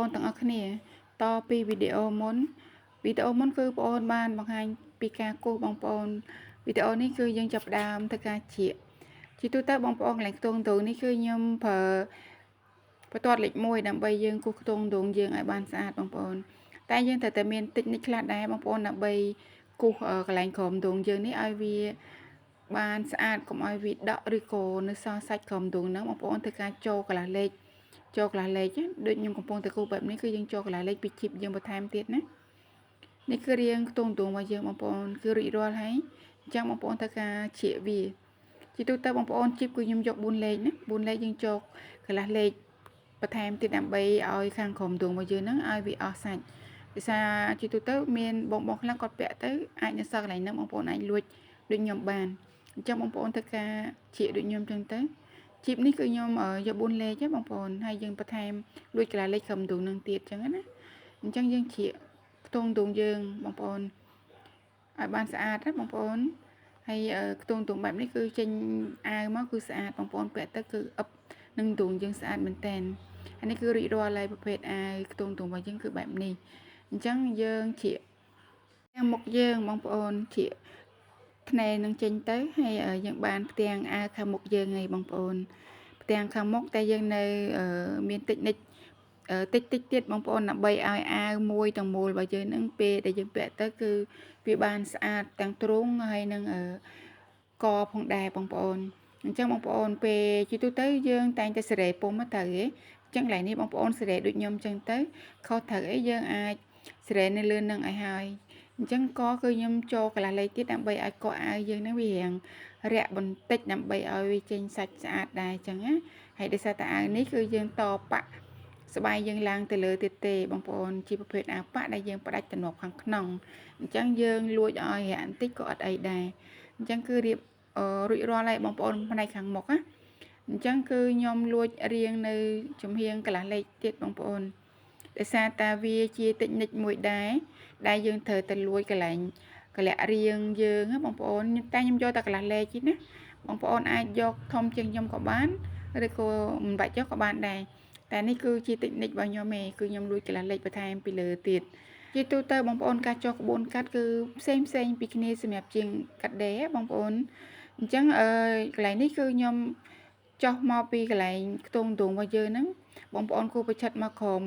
นទាំងអស់គ្នាតពីវីដេអូមុនគឺបងប្អូនបានបង្ហាញពីការគូសបងប្អូនវីដេអូនេះគឺយើងចាប់ផ្ដើមធ្វើការជាទូទៅបងប្អូនកន្លែងខ្ទង់ទងនេះគឺខ្ញុំប្រើបន្ទាត់លេខ1ដើម្បីយើងគូសខ្ទង់ទងយើងឲ្យបានស្អាតបងប្អូនតែយើងត្រូវតែមានតិចនិចខ្លះដែរបងប្អូនដើម្បីគូសកន្លែងក្រោមទងយើងនេះឲ្យវាបានស្អាតកុំឲ្យវាដក់ឬក៏នៅសល់សាច់ក្រោមទងហ្នឹងបងប្អូនធ្វើការចូលកន្លះលេខដូចខ្ញុំកំពុងតែគូសបែបនេះគឺយើងចូលកន្លះលេខពីជីបយើងបន្ថែមទៀតណានេះគឺរៀងខ្ទង់ទងរបស់យើងបងប្អូនគឺរួចរាល់ហើយអញ្ចឹងបងប្អូនធ្វើការជ្រៀកវាជាទូទៅបងប្អូនជីបគឺខ្ញុំយក4លេខណា4លេខយើងចូលកន្លះលេខបន្ថែមទៀតដើម្បីឲ្យខាងក្រោមទងរបស់យើងហ្នឹងឲ្យវាអស់សាច់ដោយសារជាទូទៅមានបងខ្លះគាត់ពាក់ទៅអាចនៅសល់កន្លែងហ្នឹងបងប្អូនអាចលួចដូចខ្ញុំបានអញ្ចឹងបងប្អូនធ្វើការជ្រៀកដូចខ្ញុំអញ្ចឹងទៅជីបនេះគឺខ្ញុំយក4លេខទេបងប្អូនហើយយើងបន្ថែមលួចកន្លះលេខក្រោមទងនឹងទៀតអញ្ចឹងណាអញ្ចឹងយើងជ្រៀកខ្ទង់ទងយើងបងប្អូនឲ្យបានស្អាតណាបងប្អូនហើយខ្ទង់ទងបែបនេះគឺចេញអាវមកគឺស្អាតបងប្អូនពាក់ទៅគឺអឹបនឹងទងយើងស្អាតមែនតើអានេះគឺរួចរាល់ហើយប្រភេទអាវខ្ទង់ទងរបស់យើងគឺបែបនេះអញ្ចឹងយើងជ្រៀកខាងមុខយើងបងប្អូនជ្រៀកថ្នេរនឹងចេញទៅហើយយើងបានផ្ទាំងអាវខាងមុខយើងហើយបងប្អូនផ្ទាំងខាងមុខតែយើងនៅមានតិចនិចទៀតបងប្អូនដើម្បីឲ្យអាវមួយទាំងមូលរបស់យើងនឹងពេលដែលយើងពាក់ទៅគឺវាបានស្អាតទាំងទ្រូងហើយនឹងកផងដែរបងប្អូនអញ្ចឹងបងប្អូនពេលជាទូទៅយើងតែងតែសេរីពុំទៅហ៎អញ្ចឹងកន្លែងនេះបងប្អូនសេរីដូចខ្ញុំអញ្ចឹងទៅខុសត្រូវអីយើងអាចសេរីនៅលឿននឹងឲ្យហើយអញ្ចឹងកគឺខ្ញុំចូលកន្លះលេខទៀតដើម្បីឲ្យកអាវយើងនឹងវារាងរាក់បន្តិចដើម្បីឲ្យវាចេញសាច់ស្អាតដែរអញ្ចឹងណាហើយដោយសារតែអាវនេះគឺយើងតប៉ាក់ស្បែកយើងឡើងទៅលើទៀតទេបងប្អូនជាប្រភេទអាវប៉ាក់ដែលយើងផ្ដាច់ទំនាប់ខាងក្នុងអញ្ចឹងយើងលួចឲ្យរាក់បន្តិចក៏អត់អីដែរអញ្ចឹងគឺរៀបរួចរាល់ហើយបងប្អូនផ្នែកខាងមុខណាអញ្ចឹងគឺខ្ញុំលួចរៀងនៅចំហៀងកន្លះលេខទៀតបងប្អូនដោយសារតែវាជាតិចនិចមួយដែរដែលយើងត្រូវតែលួចកន្លែងកលាក់រៀងយើងណាបងប្អូនតែខ្ញុំយកតែកន្លះលេខទៀតណាបងប្អូនអាចយកធំជាងខ្ញុំក៏បានឬក៏មិនបាច់យកក៏បានដែរតែនេះគឺជាតិចនិចរបស់ខ្ញុំឯងគឺខ្ញុំលួចកន្លះលេខបន្ថែមពីលើទៀតជាទូទៅបងប្អូនការចុះក្បួនកាត់គឺផ្សេងពីគ្នាសម្រាប់ជាងកាត់ដេរបងប្អូនអញ្ចឹងកន្លែងនេះគឺខ្ញុំចុះមកពីកន្លែងខ្ទង់ទងរបស់យើងហ្នឹងបងប្អូនគួរប្រឆិតមកក្រោម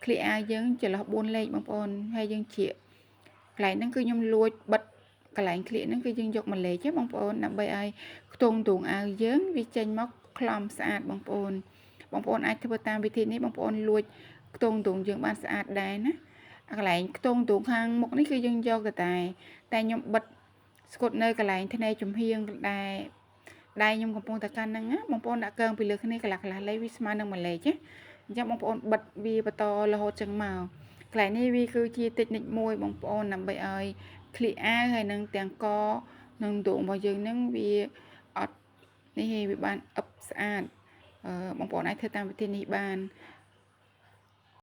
ឃ្លៀកអាវយើងចន្លោះ4លេខបងប្អូនហើយយើងជ្រៀកកន្លែងហ្នឹងគឺខ្ញុំលួចបិទកន្លែងឃ្លៀកហ្នឹងគឺយើងយក1លេខទេបងប្អូនដើម្បីឲ្យខ្ទង់ទងអាវយើងវាចេញមកខ្លំស្អាតបងប្អូនអាចធ្វើតាមវិធីនេះបងប្អូនលួចខ្ទង់ទងយើងបានស្អាតដែរណាកន្លែងខ្ទង់ទងខាងមុខនេះគឺយើងយកតែខ្ញុំបិទស្គត់នៅកន្លែងធ្នេរចំហៀងដែរដៃខ្ញុំកំពុងតែកាន់ហ្នឹងណាបងប្អូនដាក់កើងពីលើគ្នាកន្លះលេខវាស្មើនឹង1លេខណាអញ្ចឹងបងប្អូនបិទវាបន្តរហូតចឹងមកកន្លែងនេះវាគឺជាតិចនិចមួយបងប្អូនដើម្បីឲ្យឃ្លៀកអាវហើយនឹងទាំងកនឹងទងរបស់យើងហ្នឹងវាអត់នេះវាបានអឹបស្អាតបងប្អូនអាចធ្វើតាមវិធីនេះបាន